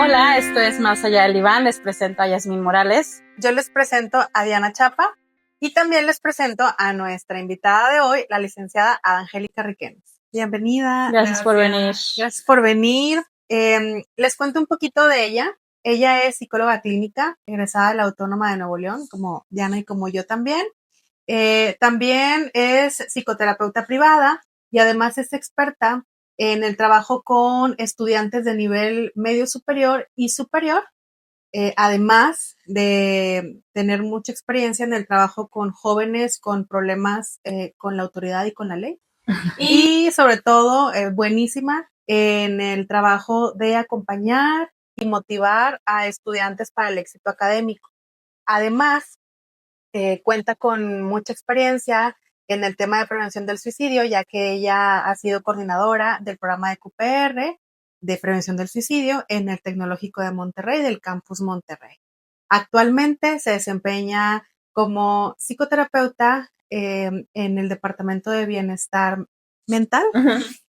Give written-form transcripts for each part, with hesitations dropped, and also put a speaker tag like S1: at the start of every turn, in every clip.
S1: Hola, esto es Más Allá del Diván. Les presento a Yasmín Morales.
S2: Yo les presento a Diana Chapa y también les presento a nuestra invitada de hoy, la licenciada Angélica Riquenes. Bienvenida.
S1: Gracias por venir.
S2: Gracias por venir. Les cuento un poquito de ella. Ella es psicóloga clínica, egresada de la Autónoma de Nuevo León, como Diana y como yo también. También es psicoterapeuta privada y además es experta en el trabajo con estudiantes de nivel medio superior y superior, además de tener mucha experiencia en el trabajo con jóvenes con problemas con la autoridad y con la ley. Y sobre todo, buenísima en el trabajo de acompañar y motivar a estudiantes para el éxito académico. Además, cuenta con mucha experiencia en el tema de prevención del suicidio, ya que ella ha sido coordinadora del programa de QPR de prevención del suicidio en el Tecnológico de Monterrey, del Campus Monterrey. Actualmente se desempeña como psicoterapeuta en el Departamento de Bienestar Mental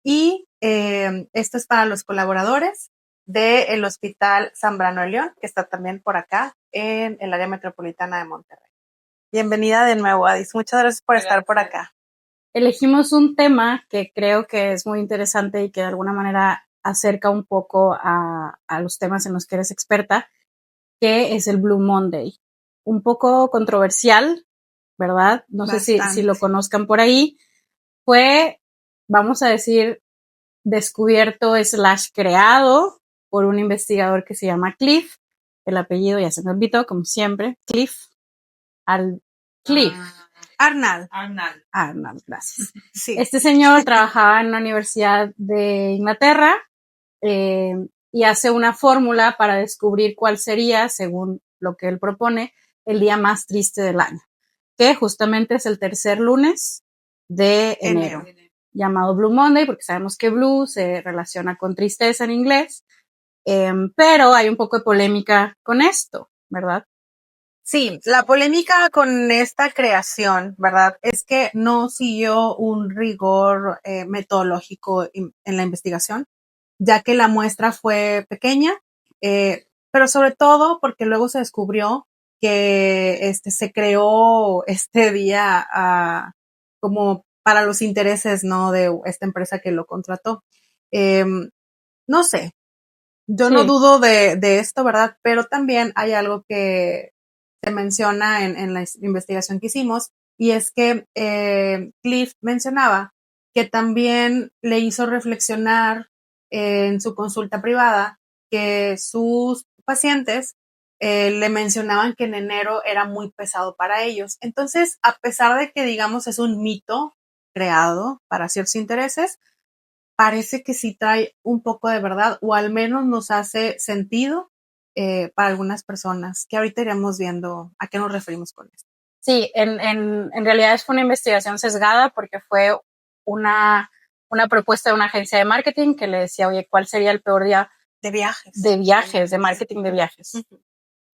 S2: y esto es para los colaboradores del Hospital Zambrano de León, que está también por acá en el área metropolitana de Monterrey. Bienvenida de nuevo, Adis. Muchas gracias por estar por acá.
S1: Elegimos un tema que creo que es muy interesante y que de alguna manera acerca un poco a los temas en los que eres experta, que es el Blue Monday. Un poco controversial, ¿verdad? No sé si lo conozcan por ahí. Fue, vamos a decir, descubierto / creado por un investigador que se llama Cliff. El apellido ya se me olvidó, como siempre. Cliff. Arnall, gracias. Sí. Este señor trabajaba en una universidad de Inglaterra y hace una fórmula para descubrir cuál sería, según lo que él propone, el día más triste del año, que justamente es el tercer lunes de enero. Llamado Blue Monday, porque sabemos que blue se relaciona con tristeza en inglés, pero hay un poco de polémica con esto, ¿verdad?
S2: Sí, la polémica con esta creación, ¿verdad? Es que no siguió un rigor metodológico en la investigación, ya que la muestra fue pequeña, pero sobre todo porque luego se descubrió que se creó este día como para los intereses, ¿no? De esta empresa que lo contrató. No sé, yo no dudo de esto, ¿verdad? Pero también hay algo que se menciona en la investigación que hicimos, y es que Cliff mencionaba que también le hizo reflexionar en su consulta privada que sus pacientes le mencionaban que en enero era muy pesado para ellos. Entonces, a pesar de que, digamos, es un mito creado para ciertos intereses, parece que sí trae un poco de verdad, o al menos nos hace sentido para algunas personas, que ahorita iremos viendo a qué nos referimos con esto.
S1: Sí, en realidad fue una investigación sesgada porque fue una propuesta de una agencia de marketing que le decía, oye, ¿cuál sería el peor día
S2: de viajes?
S1: De marketing de viajes.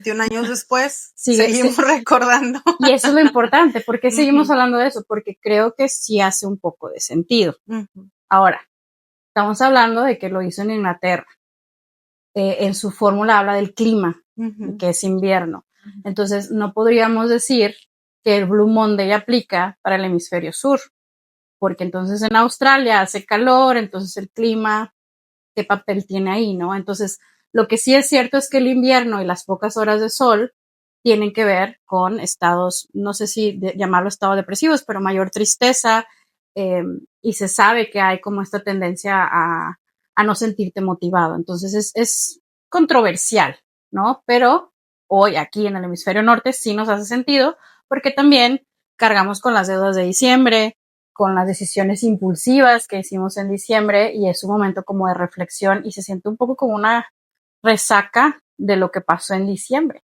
S2: 21 años después, seguimos recordando.
S1: Y eso es lo importante. ¿Por qué seguimos hablando de eso? Porque creo que sí hace un poco de sentido. Ahora, estamos hablando de que lo hizo en Inglaterra. En su fórmula habla del clima, que es invierno. Entonces, no podríamos decir que el Blue Monday aplica para el hemisferio sur, porque entonces en Australia hace calor, entonces el clima, ¿qué papel tiene ahí, no? Entonces, lo que sí es cierto es que el invierno y las pocas horas de sol tienen que ver con estados, no sé si llamarlo estados depresivos, pero mayor tristeza, y se sabe que hay como esta tendencia a no sentirte motivado. Entonces es controversial, ¿no? Pero hoy aquí en el hemisferio norte sí nos hace sentido porque también cargamos con las deudas de diciembre, con las decisiones impulsivas que hicimos en diciembre, y es un momento como de reflexión y se siente un poco como una resaca de lo que pasó en diciembre.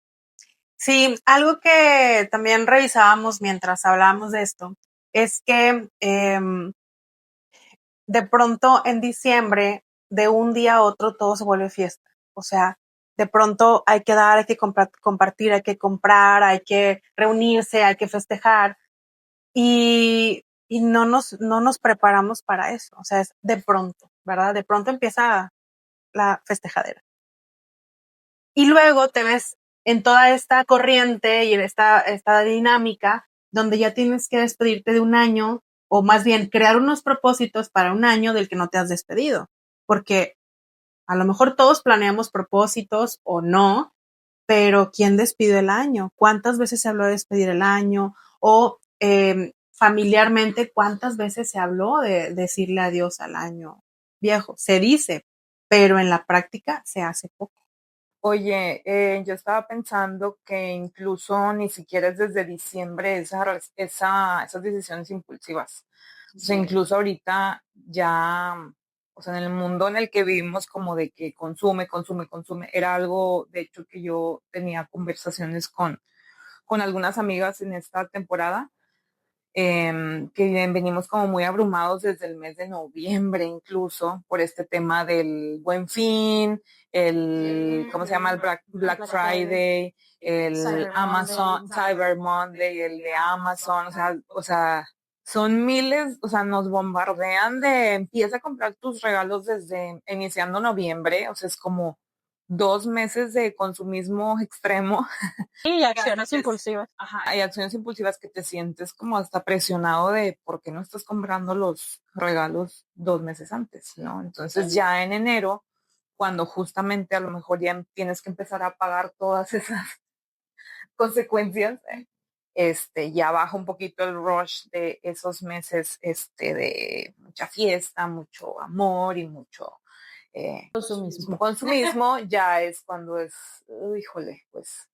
S2: Sí, algo que también revisábamos mientras hablábamos de esto es que de pronto en diciembre, de un día a otro, todo se vuelve fiesta. O sea, de pronto hay que dar, hay que compartir, hay que comprar, hay que reunirse, hay que festejar. Y y no nos preparamos para eso. O sea, es de pronto, ¿verdad? De pronto empieza la festejadera. Y luego te ves en toda esta corriente y en esta dinámica donde ya tienes que despedirte de un año, o más bien crear unos propósitos para un año del que no te has despedido. Porque a lo mejor todos planeamos propósitos o no, pero ¿quién despidió el año? ¿Cuántas veces se habló de despedir el año? O familiarmente, ¿cuántas veces se habló de decirle adiós al año viejo? Se dice, pero en la práctica se hace poco.
S3: Oye, yo estaba pensando que incluso ni siquiera es desde diciembre esas decisiones impulsivas. O sea, incluso ahorita ya, o sea, en el mundo en el que vivimos como de que consume, era algo, de hecho, que yo tenía conversaciones con algunas amigas en esta temporada, que venimos como muy abrumados desde el mes de noviembre incluso por este tema del Buen Fin, ¿cómo se llama? El Black Friday, el Amazon, Cyber Monday, el de Amazon, o sea, son miles, o sea, nos bombardean empieza a comprar tus regalos desde iniciando noviembre, o sea, es como 2 meses de consumismo extremo.
S1: Y acciones impulsivas.
S3: Ajá, hay acciones impulsivas que te sientes como hasta presionado de por qué no estás comprando los regalos 2 meses antes, ¿no? Entonces ya en enero, cuando justamente a lo mejor ya tienes que empezar a pagar todas esas consecuencias, ya baja un poquito el rush de esos meses, de mucha fiesta, mucho amor y mucho consumismo, ya es cuando es, híjole, pues,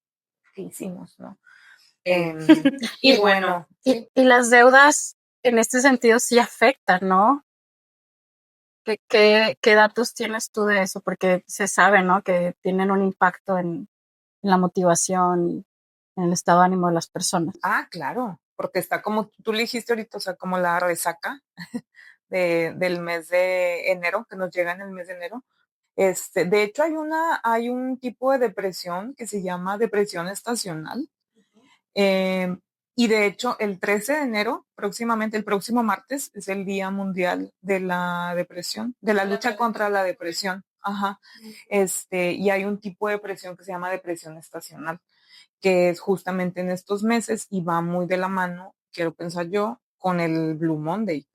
S3: ¿qué hicimos, no? Y bueno.
S1: Y las deudas en este sentido sí afectan, ¿no? ¿Qué datos tienes tú de eso? Porque se sabe, ¿no? Que tienen un impacto en la motivación, en el estado de ánimo de las personas.
S3: Ah, claro, porque está como tú le dijiste ahorita, o sea, como la resaca del mes de enero, que nos llega en el mes de enero. De hecho, hay un tipo de depresión que se llama depresión estacional. Y de hecho, el 13 de enero, próximamente, el próximo martes, es el Día Mundial de la Depresión, de la lucha contra la depresión. Ajá. Y hay un tipo de depresión que se llama depresión estacional, que es justamente en estos meses y va muy de la mano, quiero pensar yo, con el Blue Monday,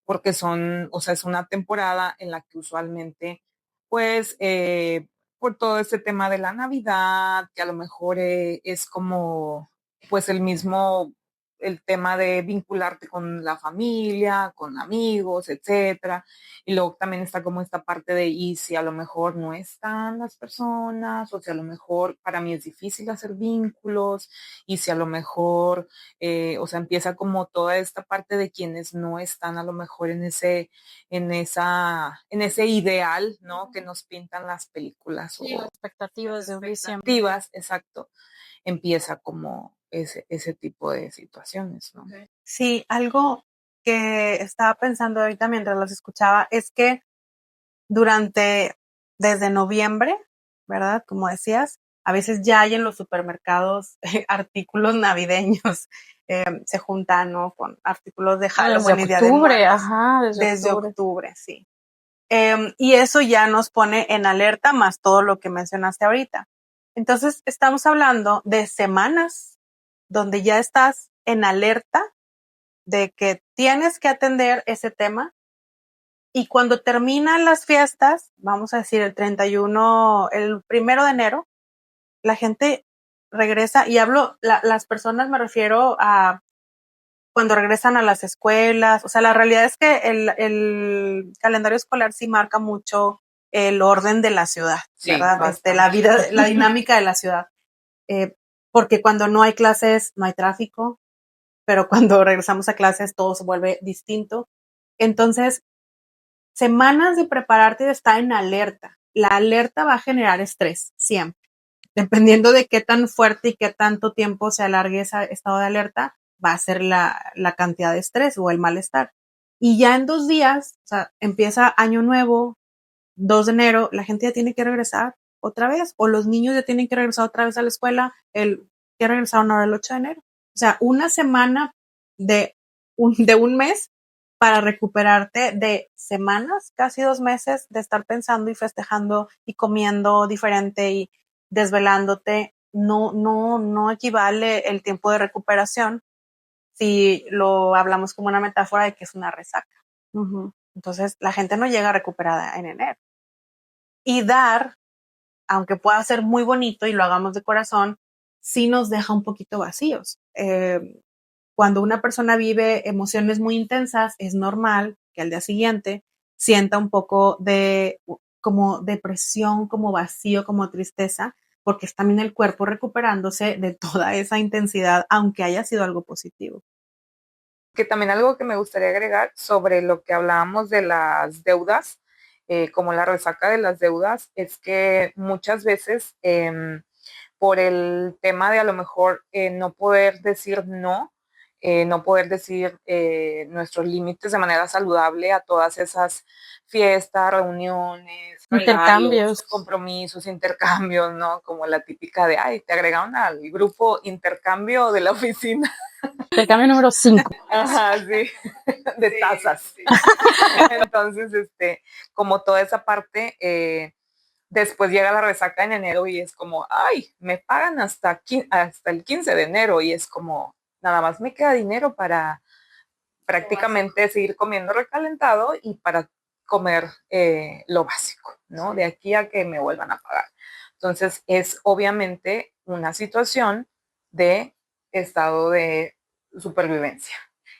S3: porque o sea, es una temporada en la que usualmente, pues, por todo este tema de la Navidad, que a lo mejor es como, pues, el tema de vincularte con la familia, con amigos, etcétera. Y luego también está como esta parte de, y si a lo mejor no están las personas, o si a lo mejor para mí es difícil hacer vínculos, y si a lo mejor, o sea, empieza como toda esta parte de quienes no están a lo mejor en ese ideal, ¿no? Que nos pintan las películas.
S1: Sí,
S3: o
S1: expectativas de un diciembre.
S3: expectativas, exacto. Empieza como ese tipo de situaciones, ¿no?
S2: Sí, algo que estaba pensando ahorita mientras los escuchaba es que desde noviembre, ¿verdad? Como decías, a veces ya hay en los supermercados artículos navideños, se juntan, ¿no? Con artículos de Halloween y Día de Muertos.
S1: Ajá,
S2: desde octubre, sí. Y eso ya nos pone en alerta más todo lo que mencionaste ahorita. Entonces, estamos hablando de semanas donde ya estás en alerta de que tienes que atender ese tema. Y cuando terminan las fiestas, vamos a decir el 1 de enero, la gente regresa, y las personas me refiero a cuando regresan a las escuelas. O sea, la realidad es que el calendario escolar sí marca mucho el orden de la ciudad, sí, ¿verdad? La vida, la dinámica de la ciudad. Porque cuando no hay clases, no hay tráfico, pero cuando regresamos a clases todo se vuelve distinto. Entonces, semanas de prepararte y de estar en alerta. La alerta va a generar estrés, siempre. Dependiendo de qué tan fuerte y qué tanto tiempo se alargue ese estado de alerta, va a ser la cantidad de estrés o el malestar. Y ya en 2 días, o sea, empieza año nuevo, 2 de enero, la gente ya tiene que regresar otra vez, o los niños ya tienen que regresar otra vez a la escuela, que regresaron ahora el 8 de enero. O sea, una semana de un mes para recuperarte de semanas, casi 2 meses de estar pensando y festejando y comiendo diferente y desvelándote. No equivale el tiempo de recuperación si lo hablamos como una metáfora de que es una resaca. Entonces, la gente no llega recuperada en enero. Y dar, aunque pueda ser muy bonito y lo hagamos de corazón, sí nos deja un poquito vacíos. Cuando una persona vive emociones muy intensas, es normal que al día siguiente sienta un poco de como depresión, como vacío, como tristeza, porque es también el cuerpo recuperándose de toda esa intensidad, aunque haya sido algo positivo.
S3: Que también algo que me gustaría agregar sobre lo que hablábamos de las deudas, como la resaca de las deudas, es que muchas veces por el tema de a lo mejor no poder decir no poder decir nuestros límites de manera saludable a todas esas fiestas, reuniones,
S1: intercambios,
S3: regalos, compromisos, intercambios, ¿no? Como la típica de, ay, te agregaron al grupo intercambio de la oficina.
S1: Intercambio número 5.
S3: Ajá, sí, de tazas. Sí. Entonces, como toda esa parte, después llega la resaca en enero y es como, ay, me pagan hasta el 15 de enero y es como, nada más me queda dinero para prácticamente seguir comiendo recalentado y para comer lo básico, ¿no? De aquí a que me vuelvan a pagar. Entonces, es obviamente una situación de estado de supervivencia,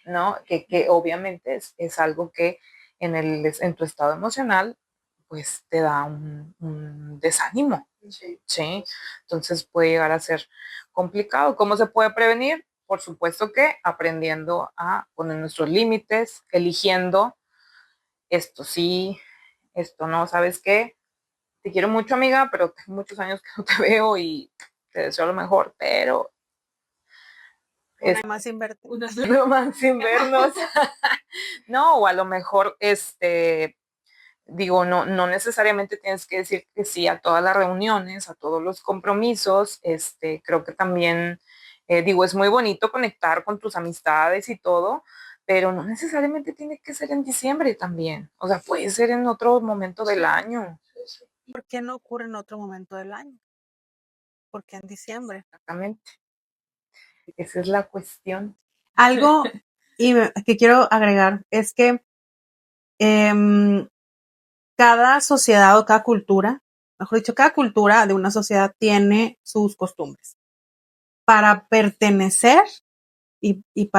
S3: ¿no? Que obviamente es algo que en tu estado emocional, pues te da un desánimo, ¿sí? Entonces puede llegar a ser complicado. ¿Cómo se puede prevenir? Por supuesto que aprendiendo a poner nuestros límites, eligiendo esto sí, esto no, ¿sabes qué? Te quiero mucho, amiga, pero tengo muchos años que no te veo y te deseo lo mejor, pero
S2: una más sin verte.
S3: Una más sin vernos. No, o a lo mejor digo, no necesariamente tienes que decir que sí a todas las reuniones, a todos los compromisos. Creo que también, digo, es muy bonito conectar con tus amistades y todo, pero no necesariamente tiene que ser en diciembre también. O sea, puede ser en otro momento del año.
S2: ¿Por qué no ocurre en otro momento del año? ¿Por qué en diciembre?
S3: Exactamente. Esa es la cuestión.
S2: Algo que quiero agregar es que cada sociedad o cada cultura, mejor dicho, cada cultura de una sociedad tiene sus costumbres. Para pertenecer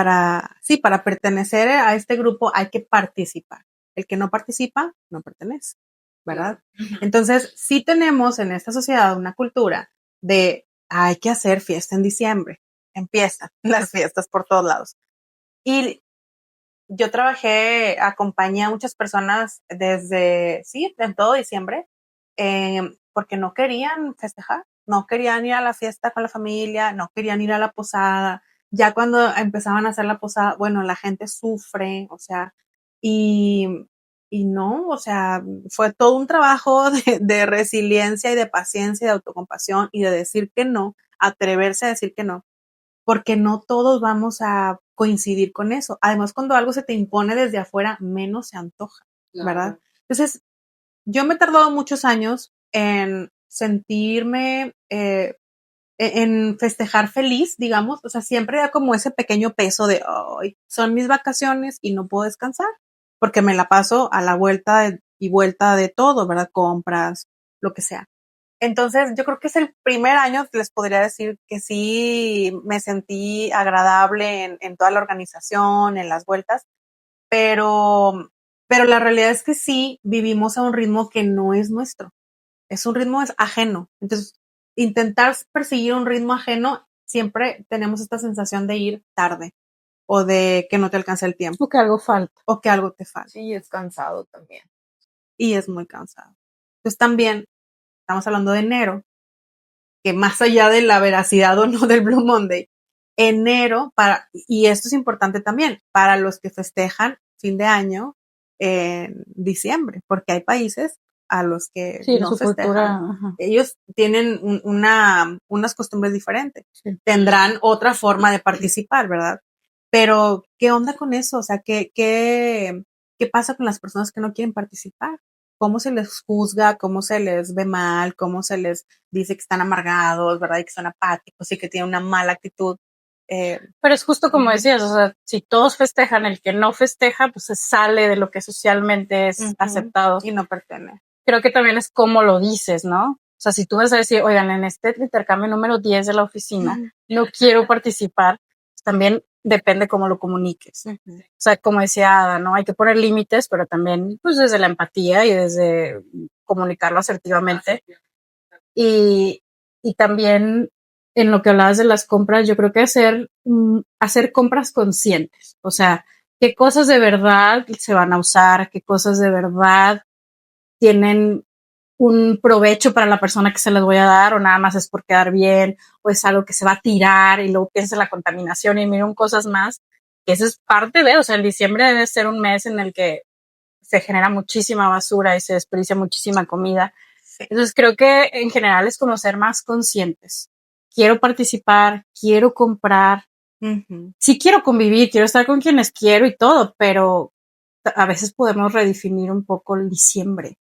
S2: para pertenecer a este grupo hay que participar. El que no participa, no pertenece, ¿verdad? Entonces, sí tenemos en esta sociedad una cultura de hay que hacer fiesta en diciembre. Empiezan las fiestas por todos lados. Y yo acompañé a muchas personas en todo diciembre, porque no querían festejar, no querían ir a la fiesta con la familia, no querían ir a la posada. Ya cuando empezaban a hacer la posada, bueno, la gente sufre, o sea, y no, o sea, fue todo un trabajo de resiliencia y de paciencia y de autocompasión y de decir que no, atreverse a decir que no, porque no todos vamos a coincidir con eso. Además, cuando algo se te impone desde afuera, menos se antoja, ¿verdad? Entonces, yo me he tardado muchos años en sentirme, en festejar feliz, digamos, o sea, siempre da como ese pequeño peso de, ay, son mis vacaciones y no puedo descansar, porque me la paso a la vuelta y vuelta de todo, ¿verdad? Compras, lo que sea. Entonces, yo creo que es el primer año que les podría decir que sí me sentí agradable en toda la organización, en las vueltas, pero la realidad es que sí vivimos a un ritmo que no es nuestro. Es un ritmo ajeno. Entonces, intentar perseguir un ritmo ajeno, siempre tenemos esta sensación de ir tarde o de que no te alcanza el tiempo.
S1: O que algo falta.
S2: O que algo te falta.
S3: Sí, es cansado también.
S2: Y es muy cansado. Entonces, también estamos hablando de enero, que más allá de la veracidad o no del Blue Monday, enero, y esto es importante también, para los que festejan fin de año en diciembre, porque hay países a los que
S1: sí,
S2: no
S1: su
S2: festejan.
S1: Cultura,
S2: ellos tienen unas costumbres diferentes, sí. Tendrán otra forma de participar, ¿verdad? Pero, ¿qué onda con eso? O sea, ¿qué pasa con las personas que no quieren participar? ¿Cómo se les juzga? ¿Cómo se les ve mal? ¿Cómo se les dice que están amargados, verdad? Y que son apáticos y que tienen una mala actitud.
S1: Pero es justo como decías, o sea, si todos festejan, el que no festeja, pues se sale de lo que socialmente es aceptado.
S2: Y no pertenece.
S1: Creo que también es como lo dices, ¿no? O sea, si tú vas a decir, oigan, en este intercambio número 10 de la oficina, no quiero participar, pues también depende cómo lo comuniques. O sea, como decía Ada, ¿no? Hay que poner límites, pero también, pues, desde la empatía y desde comunicarlo asertivamente. Y también en lo que hablabas de las compras, yo creo que hacer compras conscientes. O sea, qué cosas de verdad se van a usar, qué cosas de verdad tienen un provecho para la persona que se les voy a dar, o nada más es por quedar bien, o es algo que se va a tirar y luego piensa en la contaminación y miren cosas más, que eso es parte de, o sea, el diciembre debe ser un mes en el que se genera muchísima basura y se desperdicia muchísima comida. Sí. Entonces creo que en general es como ser más conscientes. Quiero participar, quiero comprar, sí quiero convivir, quiero estar con quienes quiero y todo, pero a veces podemos redefinir un poco el diciembre.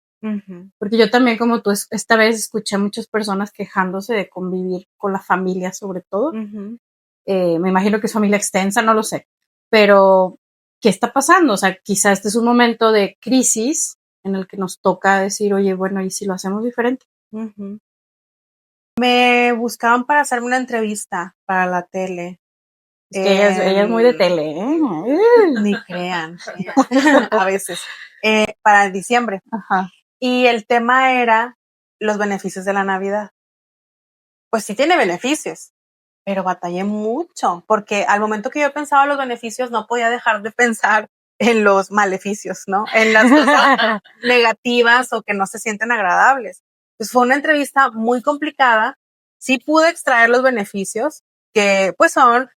S1: Porque yo también, como tú, esta vez escuché a muchas personas quejándose de convivir con la familia, sobre todo. Me imagino que es familia extensa, no lo sé. Pero, ¿qué está pasando? O sea, quizá este es un momento de crisis en el que nos toca decir, oye, bueno, ¿y si lo hacemos diferente?
S2: Me buscaban para hacerme una entrevista para la tele.
S1: Es que ella es muy de tele, ¿eh?
S2: Ni crean. A veces. Para diciembre.
S1: Ajá.
S2: Y el tema era los beneficios de la Navidad. Pues sí tiene beneficios, pero batallé mucho, porque al momento que yo pensaba en los beneficios no podía dejar de pensar en los maleficios, ¿no? En las cosas negativas o que no se sienten agradables. Pues fue una entrevista muy complicada. Sí pude extraer los beneficios, que pues son,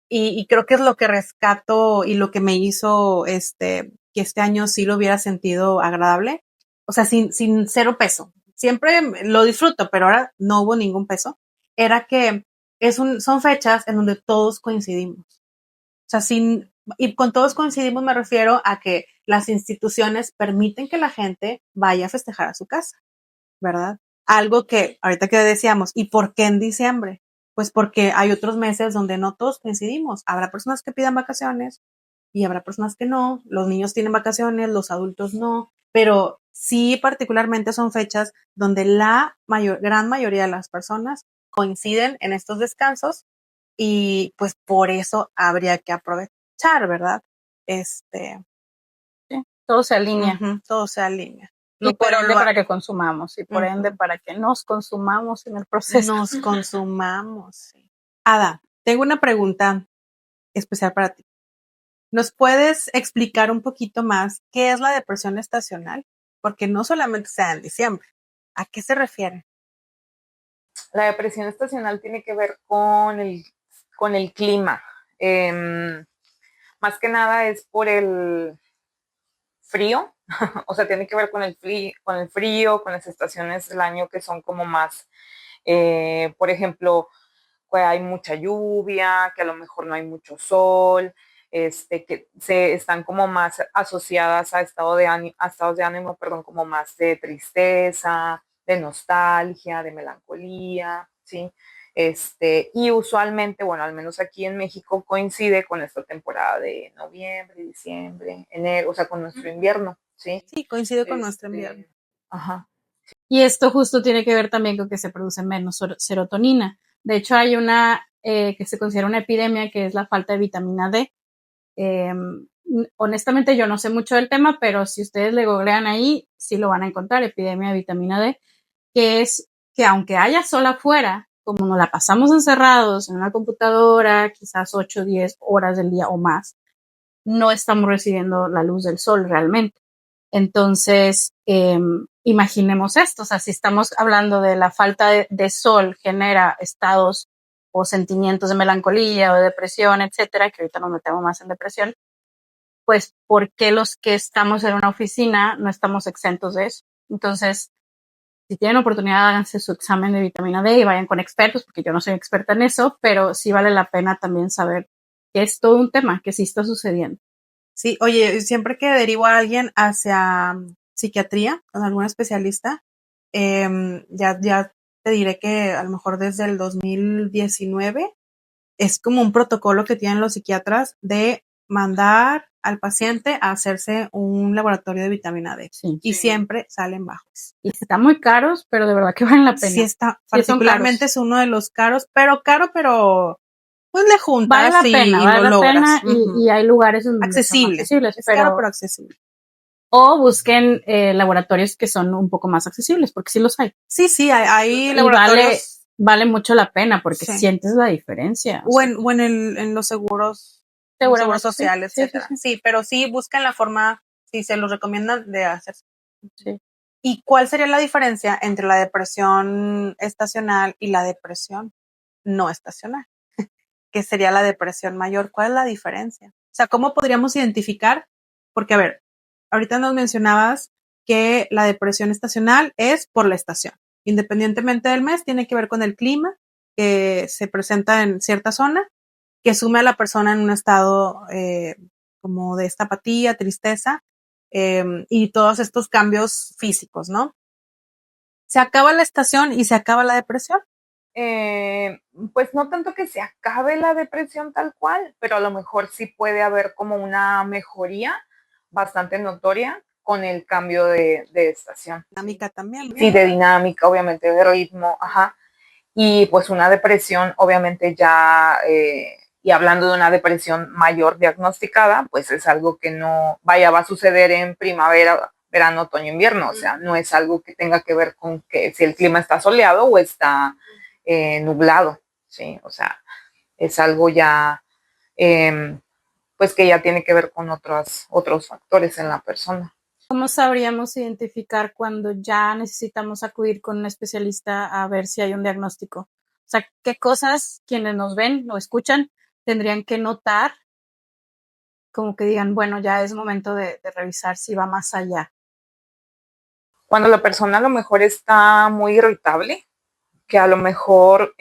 S2: y creo que es lo que rescato y lo que me hizo que este año sí lo hubiera sentido agradable. O sea, sin 0 peso. Siempre lo disfruto, pero ahora no hubo ningún peso. Era que son fechas en donde todos coincidimos. O sea, y con todos coincidimos me refiero a que las instituciones permiten que la gente vaya a festejar a su casa, ¿verdad? Algo que ahorita que decíamos, ¿y por qué en diciembre? Pues porque hay otros meses donde no todos coincidimos. Habrá personas que pidan vacaciones y habrá personas que no. Los niños tienen vacaciones, los adultos no. Pero sí, particularmente son fechas donde la gran mayoría de las personas coinciden en estos descansos y pues por eso habría que aprovechar, ¿verdad?
S1: Sí, todo se alinea.
S2: Todo se alinea.
S1: Y por ende para que consumamos, y por ende para que nos consumamos en el proceso.
S2: Nos consumamos, sí. Ada, tengo una pregunta especial para ti. ¿Nos puedes explicar un poquito más qué es la depresión estacional? Porque no solamente se da en diciembre. ¿A qué se refiere?
S3: La depresión estacional tiene que ver con el clima. Más que nada es por el frío, o sea, tiene que ver con el frío, con las estaciones del año que son como más, por ejemplo, que hay mucha lluvia, que a lo mejor no hay mucho sol, que se están como más asociadas a estados de ánimo, como más de tristeza, de nostalgia, de melancolía, ¿sí? Y usualmente, bueno, al menos aquí en México coincide con esta temporada de noviembre, diciembre, enero, o sea, con nuestro invierno, ¿sí?
S2: Sí, coincide con nuestro invierno.
S1: Ajá. Y esto justo tiene que ver también con que se produce menos serotonina. De hecho, hay una que se considera una epidemia, que es la falta de vitamina D. Honestamente, yo no sé mucho del tema, pero si ustedes le googlean ahí, sí lo van a encontrar, epidemia de vitamina D, que es que aunque haya sol afuera, como nos la pasamos encerrados en una computadora, quizás 8 o 10 horas del día o más, no estamos recibiendo la luz del sol realmente. Entonces, imaginemos esto, o sea, si estamos hablando de la falta de sol genera estados o sentimientos de melancolía o de depresión, etcétera, que ahorita nos metemos más en depresión, pues, ¿por qué los que estamos en una oficina no estamos exentos de eso? Entonces, si tienen oportunidad, háganse su examen de vitamina D y vayan con expertos, porque yo no soy experta en eso, pero sí vale la pena también saber que es todo un tema que sí está sucediendo.
S2: Sí, oye, siempre que derivo a alguien hacia psiquiatría, con algún especialista, ya te diré que a lo mejor desde el 2019 es como un protocolo que tienen los psiquiatras de mandar al paciente a hacerse un laboratorio de vitamina D.
S1: Sí.
S2: Y siempre salen bajos.
S1: Y están muy caros, pero de verdad que valen la pena.
S2: Sí está,
S1: Sí, son
S2: particularmente
S1: caros.
S2: es uno de los caros, pero pues le juntas
S1: Vale la pena,
S2: y
S1: vale
S2: lo
S1: la
S2: logras.
S1: pena y hay lugares donde son
S2: Accesible.
S1: accesibles,
S2: Es caro, pero accesible.
S1: o busquen laboratorios que son un poco más accesibles, porque sí los hay.
S2: Sí, hay
S1: Y
S2: laboratorios.
S1: vale mucho la pena porque
S2: Sí.
S1: sientes la diferencia.
S2: O en los seguros, seguros sociales,
S1: sí,
S2: etcétera. Sí, pero sí buscan la forma, si se los recomiendan, de hacerse.
S1: Sí.
S2: ¿Y cuál sería la diferencia entre la depresión estacional y la depresión no estacional? ¿Qué sería la depresión mayor? ¿Cuál es la diferencia? O sea, ¿cómo podríamos identificar? Porque, a ver, ahorita nos mencionabas que la depresión estacional es por la estación. Independientemente del mes, tiene que ver con el clima que se presenta en cierta zona, que sume a la persona en un estado como de esta apatía, tristeza, y todos estos cambios físicos, ¿no? Se acaba la estación y se acaba la depresión.
S3: Pues no tanto que se acabe la depresión tal cual, pero a lo mejor sí puede haber como una mejoría bastante notoria con el cambio de estación.
S2: Dinámica también.
S3: Sí, de dinámica, obviamente, de ritmo, ajá. Y pues una depresión, obviamente ya, y hablando de una depresión mayor diagnosticada, pues es algo que no, va a suceder en primavera, verano, otoño, invierno, o sea, no es algo que tenga que ver con que si el clima está soleado o está nublado, ¿sí? O sea, es algo ya, pues que ya tiene que ver con otros factores en la persona.
S1: ¿Cómo sabríamos identificar cuando ya necesitamos acudir con un especialista a ver si hay un diagnóstico? O sea, ¿qué cosas quienes nos ven o escuchan tendrían que notar? Como que digan, bueno, ya es momento de revisar si va más allá.
S3: Cuando la persona a lo mejor está muy irritable, que a lo mejor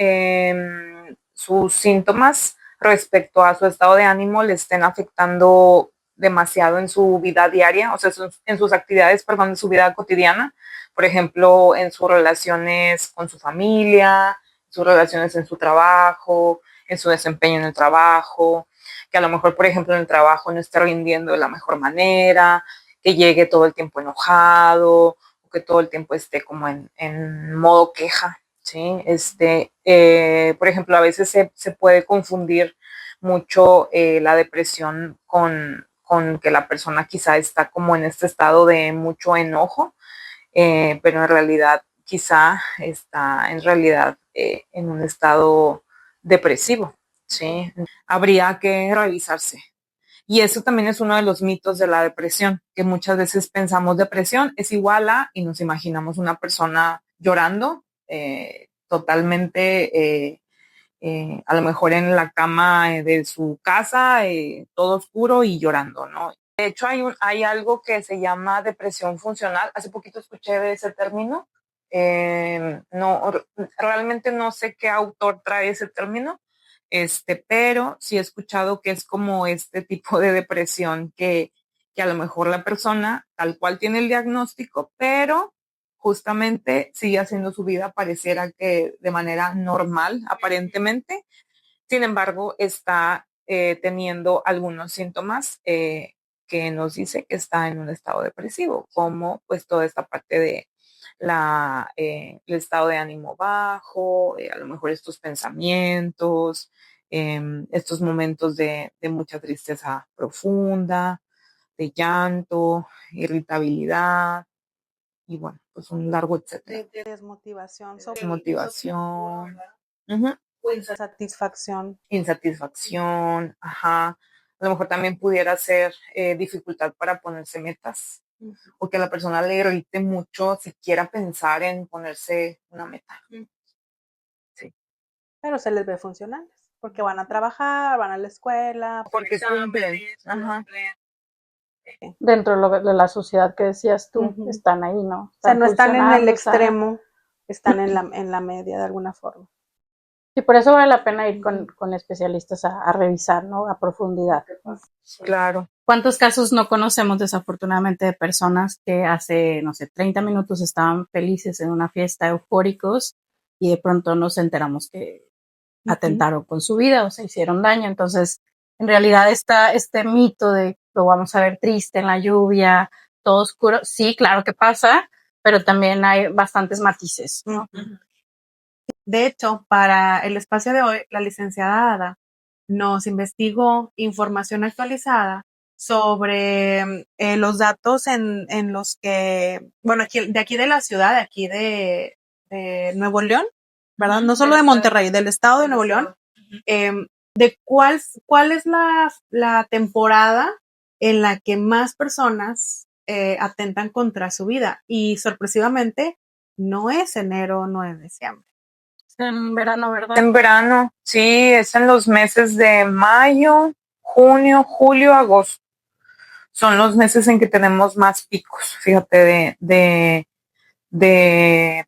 S3: sus síntomas respecto a su estado de ánimo le estén afectando demasiado en su vida diaria, o sea, en sus actividades, perdón, en su vida cotidiana, por ejemplo, en sus relaciones con su familia, sus relaciones en su trabajo, en su desempeño en el trabajo, que a lo mejor, por ejemplo, en el trabajo no esté rindiendo de la mejor manera, que llegue todo el tiempo enojado, o que todo el tiempo esté como en modo queja. ¿Sí? Por ejemplo, a veces se puede confundir mucho la depresión con que la persona quizá está como en este estado de mucho enojo, pero en realidad quizá está en un estado depresivo. ¿Sí? Habría que revisarse. Y eso también es uno de los mitos de la depresión, que muchas veces pensamos depresión es igual a, y nos imaginamos una persona llorando, totalmente, a lo mejor en la cama de su casa, todo oscuro y llorando, ¿no? De hecho, hay algo que se llama depresión funcional. Hace poquito escuché de ese término. No, realmente no sé qué autor trae ese término, pero sí he escuchado que es como este tipo de depresión que a lo mejor la persona tal cual tiene el diagnóstico, pero justamente sigue haciendo su vida pareciera que de manera normal, aparentemente. Sin embargo, está teniendo algunos síntomas que nos dice que está en un estado depresivo, como pues toda esta parte de el estado de ánimo bajo, a lo mejor estos pensamientos, estos momentos de mucha tristeza profunda, de llanto, irritabilidad y bueno, pues un largo etcétera.
S2: De desmotivación,
S3: Motivación. Uh-huh.
S2: Insatisfacción.
S3: Insatisfacción, ajá. A lo mejor también pudiera ser dificultad para ponerse metas, o que a la persona le irrite mucho siquiera pensar en ponerse una meta. Sí.
S2: Pero se les ve funcionales, porque van a trabajar, van a la escuela.
S3: Porque cumplen. Ajá.
S1: Dentro de la sociedad que decías tú, están ahí, ¿no?
S2: O sea, no están en el
S1: funcionando,
S2: extremo, están en la media de alguna forma.
S1: Y por eso vale la pena ir con especialistas a revisar, ¿no? A profundidad.
S3: Claro.
S1: ¿Cuántos casos no conocemos desafortunadamente de personas que hace, no sé, 30 minutos estaban felices en una fiesta, eufóricos, y de pronto nos enteramos que atentaron con su vida o se hicieron daño? Entonces, en realidad este mito de lo vamos a ver triste en la lluvia, todo oscuro, sí, claro que pasa, pero también hay bastantes matices, ¿no?
S2: De hecho, para el espacio de hoy, la licenciada Ada nos investigó información actualizada sobre los datos en los que, bueno, aquí de la ciudad, de aquí de Nuevo León, ¿verdad? No solo de Monterrey, del estado de Nuevo León, de cuál es la temporada en la que más personas atentan contra su vida. Y sorpresivamente, no es enero, no es diciembre.
S1: En verano, ¿verdad?
S3: En verano, sí, es en los meses de mayo, junio, julio, agosto. Son los meses en que tenemos más picos, fíjate, de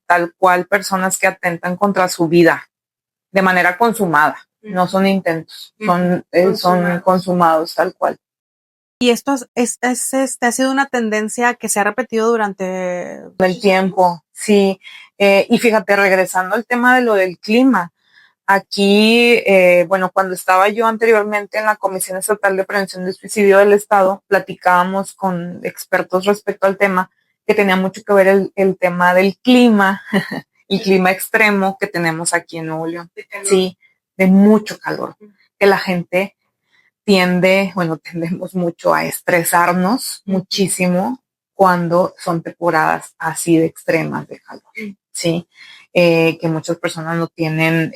S3: tal cual personas que atentan contra su vida de manera consumada. No son intentos, son consumados tal cual.
S2: Y esto ha sido una tendencia que se ha repetido durante
S3: el tiempo, sí. Y fíjate, regresando al tema de lo del clima, aquí, bueno, cuando estaba yo anteriormente en la Comisión Estatal de Prevención del Suicidio del Estado, platicábamos con expertos respecto al tema, que tenía mucho que ver el tema del clima, el clima extremo que tenemos aquí en Nuevo León. Sí, de mucho calor, que la gente tendemos mucho a estresarnos muchísimo cuando son temporadas así de extremas de calor, ¿sí? Que muchas personas no tienen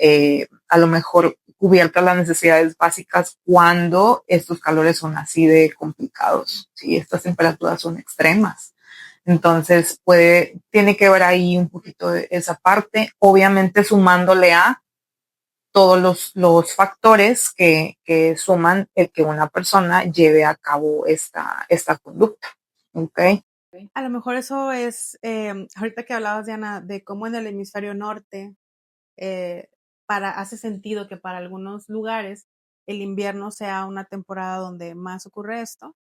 S3: a lo mejor cubiertas las necesidades básicas cuando estos calores son así de complicados, ¿sí? Estas temperaturas son extremas. Entonces tiene que ver ahí un poquito de esa parte, obviamente sumándole a todos los factores que suman el que una persona lleve a cabo esta conducta. ¿Okay?
S2: A lo mejor eso es, ahorita que hablabas, Diana, de cómo en el hemisferio norte hace sentido que para algunos lugares el invierno sea una temporada donde más ocurre esto.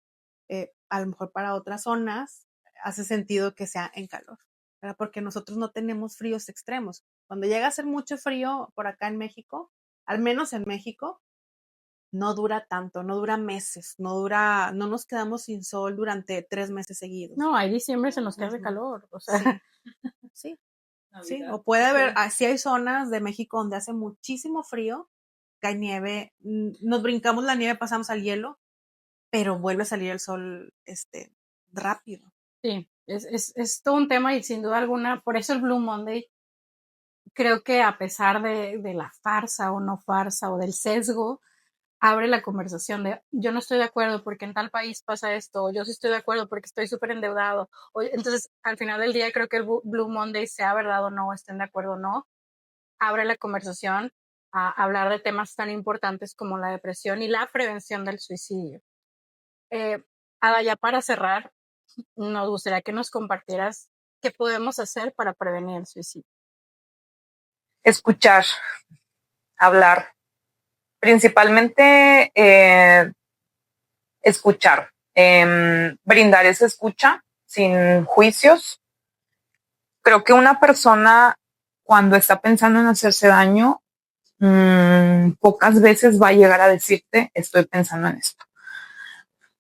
S2: A lo mejor para otras zonas hace sentido que sea en calor, ¿verdad? Porque nosotros no tenemos fríos extremos. Cuando llega a hacer mucho frío por acá en México, al menos en México, no dura tanto, no dura meses, no nos quedamos sin sol durante 3 meses seguidos.
S1: No, hay diciembres en los que hace calor, o sea.
S2: Sí. Sí, o puede haber, sí hay zonas de México donde hace muchísimo frío, cae nieve, nos brincamos la nieve, pasamos al hielo, pero vuelve a salir el sol rápido.
S1: Sí, es todo un tema y sin duda alguna, por eso el Blue Monday, creo que a pesar de la farsa o no farsa o del sesgo, abre la conversación de yo no estoy de acuerdo porque en tal país pasa esto, o yo sí estoy de acuerdo porque estoy súper endeudado. Entonces, al final del día, creo que el Blue Monday, sea verdad o no, estén de acuerdo o no, abre la conversación a hablar de temas tan importantes como la depresión y la prevención del suicidio. Ada, ya para cerrar, nos gustaría que nos compartieras qué podemos hacer para prevenir el suicidio.
S3: Escuchar, hablar, principalmente escuchar, brindar esa escucha sin juicios. Creo que una persona cuando está pensando en hacerse daño, pocas veces va a llegar a decirte estoy pensando en esto.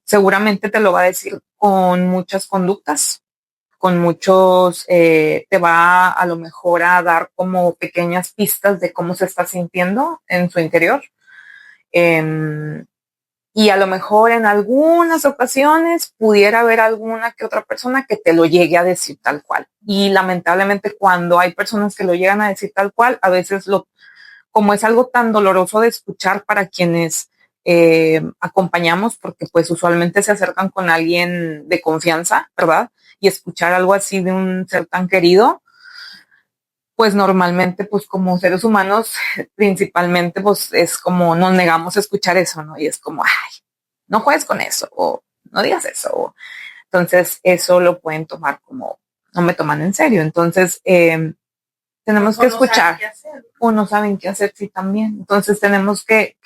S3: Seguramente te lo va a decir con muchas conductas, con muchos, te va a lo mejor a dar como pequeñas pistas de cómo se está sintiendo en su interior. Y a lo mejor en algunas ocasiones pudiera haber alguna que otra persona que te lo llegue a decir tal cual. Y lamentablemente cuando hay personas que lo llegan a decir tal cual, a veces como es algo tan doloroso de escuchar para quienes acompañamos, porque pues usualmente se acercan con alguien de confianza, ¿verdad? Y escuchar algo así de un ser tan querido, pues normalmente pues como seres humanos principalmente pues es como nos negamos a escuchar eso, ¿no? Y es como, ay, no juegues con eso o no digas eso. Entonces eso lo pueden tomar como, no me toman en serio. Entonces tenemos que
S2: O no saben
S3: escuchar,
S2: qué hacer.
S3: o no saben qué hacer, sí, también. Entonces tenemos que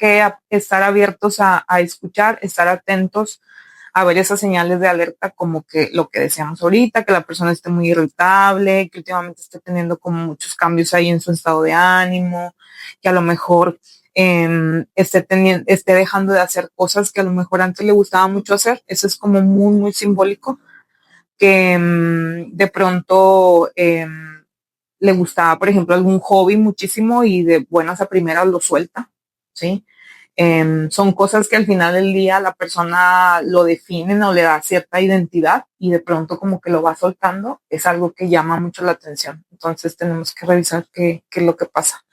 S3: estar abiertos a escuchar, estar atentos a ver esas señales de alerta, como que lo que decíamos ahorita, que la persona esté muy irritable, que últimamente esté teniendo como muchos cambios ahí en su estado de ánimo, que a lo mejor esté dejando de hacer cosas que a lo mejor antes le gustaba mucho hacer. Eso es como muy, muy simbólico, que de pronto le gustaba, por ejemplo, algún hobby muchísimo y de buenas a primeras lo suelta, ¿sí? Son cosas que al final del día la persona lo definen o le da cierta identidad y de pronto como que lo va soltando, es algo que llama mucho la atención. Entonces tenemos que revisar qué es lo que pasa,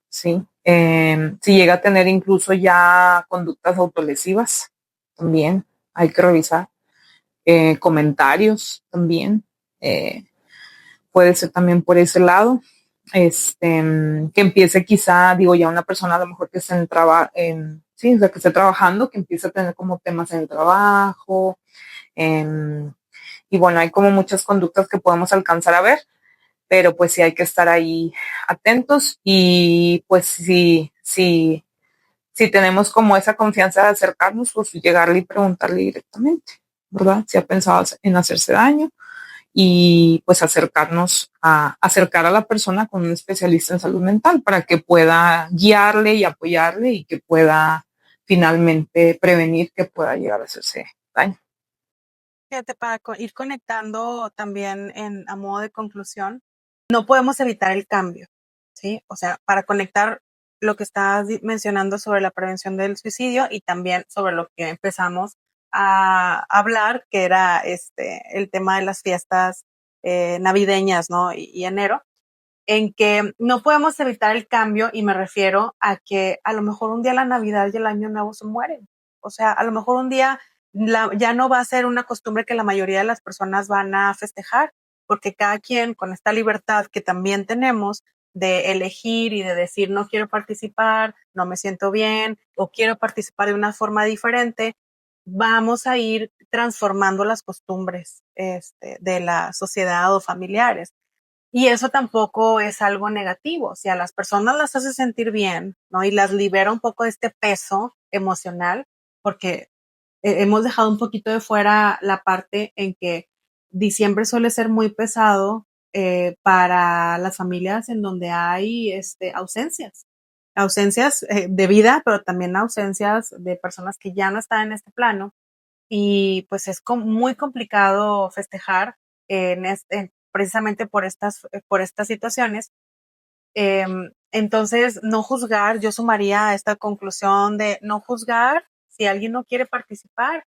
S3: ¿sí? Si llega a tener incluso ya conductas autolesivas, también hay que revisar. Comentarios también. Puede ser también por ese lado. Que empiece quizá, digo, ya una persona a lo mejor que esté sí, o sea, que esté trabajando, que empiece a tener como temas en el trabajo. Y bueno, hay como muchas conductas que podemos alcanzar a ver, pero pues sí hay que estar ahí atentos y pues si tenemos como esa confianza de acercarnos, pues llegarle y preguntarle directamente, ¿verdad? Si ha pensado en hacerse daño y pues acercar a la persona con un especialista en salud mental para que pueda guiarle y apoyarle y que pueda finalmente prevenir que pueda llegar a hacerse daño.
S2: Fíjate, para ir conectando también a modo de conclusión, no podemos evitar el cambio, ¿sí? O sea, para conectar lo que estás mencionando sobre la prevención del suicidio y también sobre lo que empezamos a hablar, que era el tema de las fiestas navideñas, ¿no? Y enero, en que no podemos evitar el cambio y me refiero a que a lo mejor un día la Navidad y el Año Nuevo se mueren. O sea, a lo mejor un día ya no va a ser una costumbre que la mayoría de las personas van a festejar, porque cada quien con esta libertad que también tenemos de elegir y de decir no quiero participar, no me siento bien o quiero participar de una forma diferente, vamos a ir transformando las costumbres de la sociedad o familiares. Y eso tampoco es algo negativo. Si a las personas las hace sentir bien, ¿no? Y las libera un poco de este peso emocional, porque hemos dejado un poquito de fuera la parte en que diciembre suele ser muy pesado para las familias en donde hay ausencias. Ausencias de vida, pero también ausencias de personas que ya no están en este plano. Y pues es muy complicado festejar precisamente por estas situaciones. Entonces, no juzgar, yo sumaría a esta conclusión de no juzgar si alguien no quiere participar,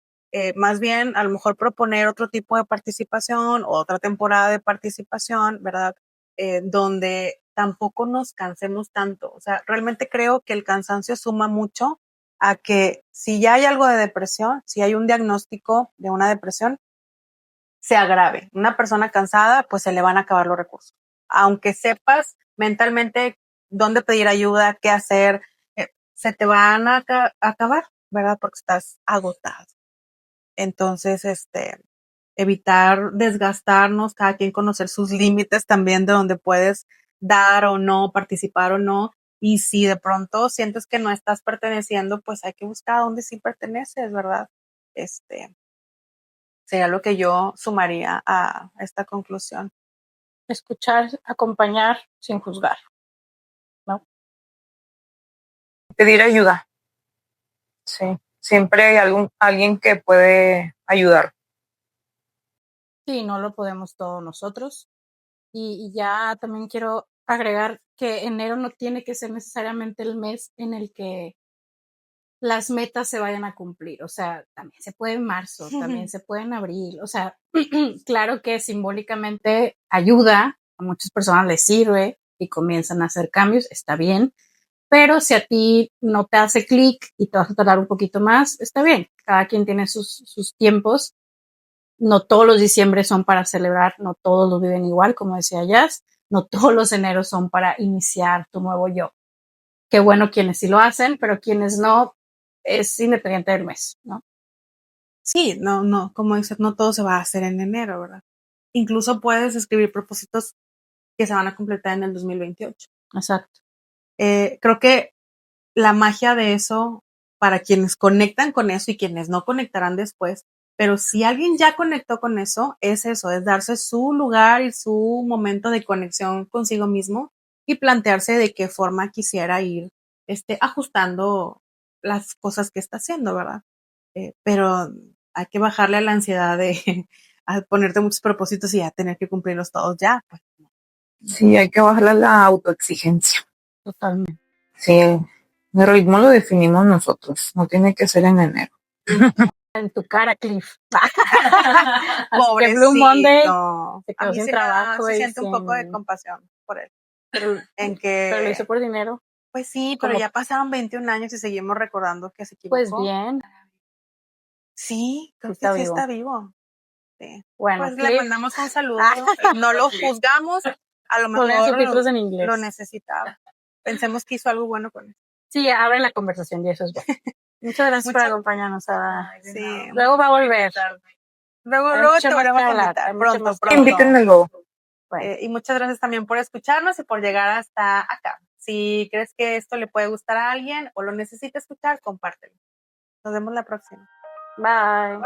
S2: más bien a lo mejor proponer otro tipo de participación, otra temporada de participación, ¿verdad? Donde tampoco nos cansemos tanto. O sea, realmente creo que el cansancio suma mucho a que si ya hay algo de depresión, si hay un diagnóstico de una depresión, se agrave. Una persona cansada, pues se le van a acabar los recursos. Aunque sepas mentalmente dónde pedir ayuda, qué hacer, se te van a acabar, ¿verdad? Porque estás agotado. Entonces, evitar desgastarnos, cada quien conocer sus límites también de donde puedes dar o no, participar o no. Y si de pronto sientes que no estás perteneciendo, pues hay que buscar a dónde sí perteneces, ¿verdad? Sería lo que yo sumaría a esta conclusión.
S1: Escuchar, acompañar sin juzgar, ¿no?
S3: Pedir ayuda. Sí, siempre hay alguien que puede ayudar.
S1: Sí, no lo podemos todos nosotros. Y ya también quiero agregar que enero no tiene que ser necesariamente el mes en el que las metas se vayan a cumplir. O sea, también se puede en marzo, también se puede en abril. O sea, claro que simbólicamente ayuda, a muchas personas les sirve y comienzan a hacer cambios, está bien. Pero si a ti no te hace clic y te vas a tardar un poquito más, está bien. Cada quien tiene sus tiempos. No todos los diciembre son para celebrar, no todos los viven igual, como decía Jazz. No todos los eneros son para iniciar tu nuevo yo. Qué bueno quienes sí lo hacen, pero quienes no, es independiente del mes, ¿no?
S2: Sí, no, como dices, no todo se va a hacer en enero, ¿verdad? Incluso puedes escribir propósitos que se van a completar en el 2028.
S1: Exacto.
S2: Creo que la magia de eso, para quienes conectan con eso y quienes no conectarán después, pero si alguien ya conectó con eso, es darse su lugar y su momento de conexión consigo mismo y plantearse de qué forma quisiera ir ajustando las cosas que está haciendo, ¿verdad? Pero hay que bajarle a la ansiedad de a ponerte muchos propósitos y ya tener que cumplirlos todos ya. Pues.
S3: Sí, hay que bajarle la autoexigencia.
S1: Totalmente.
S3: Sí, el ritmo lo definimos nosotros, no tiene que ser en enero.
S1: En tu cara, Cliff.
S2: Pobrecito.
S1: Blue Monday se
S2: a
S1: quedó
S2: mí
S1: sin
S2: sí
S1: trabajo.
S2: se siente un poco de compasión por él.
S1: Pero lo hizo por dinero.
S2: Pues sí, pero ya pasaron 21 años y seguimos recordando que se equivocó.
S1: Pues bien.
S2: Sí, creo que sí está vivo. Sí.
S1: Bueno,
S2: pues le mandamos un saludo. No lo juzgamos. A lo mejor
S1: subtítulos en inglés.
S2: Lo necesitaba. Pensemos que hizo algo bueno con él.
S1: Sí, abre la conversación y eso es bueno. Muchas gracias por acompañarnos.
S2: Sí.
S1: Luego va a volver.
S2: Luego te volvemos a invitar. Pronto.
S3: Invítenme luego.
S2: Bueno. Y muchas gracias también por escucharnos y por llegar hasta acá. Si crees que esto le puede gustar a alguien o lo necesita escuchar, compártelo. Nos vemos la próxima.
S1: Bye.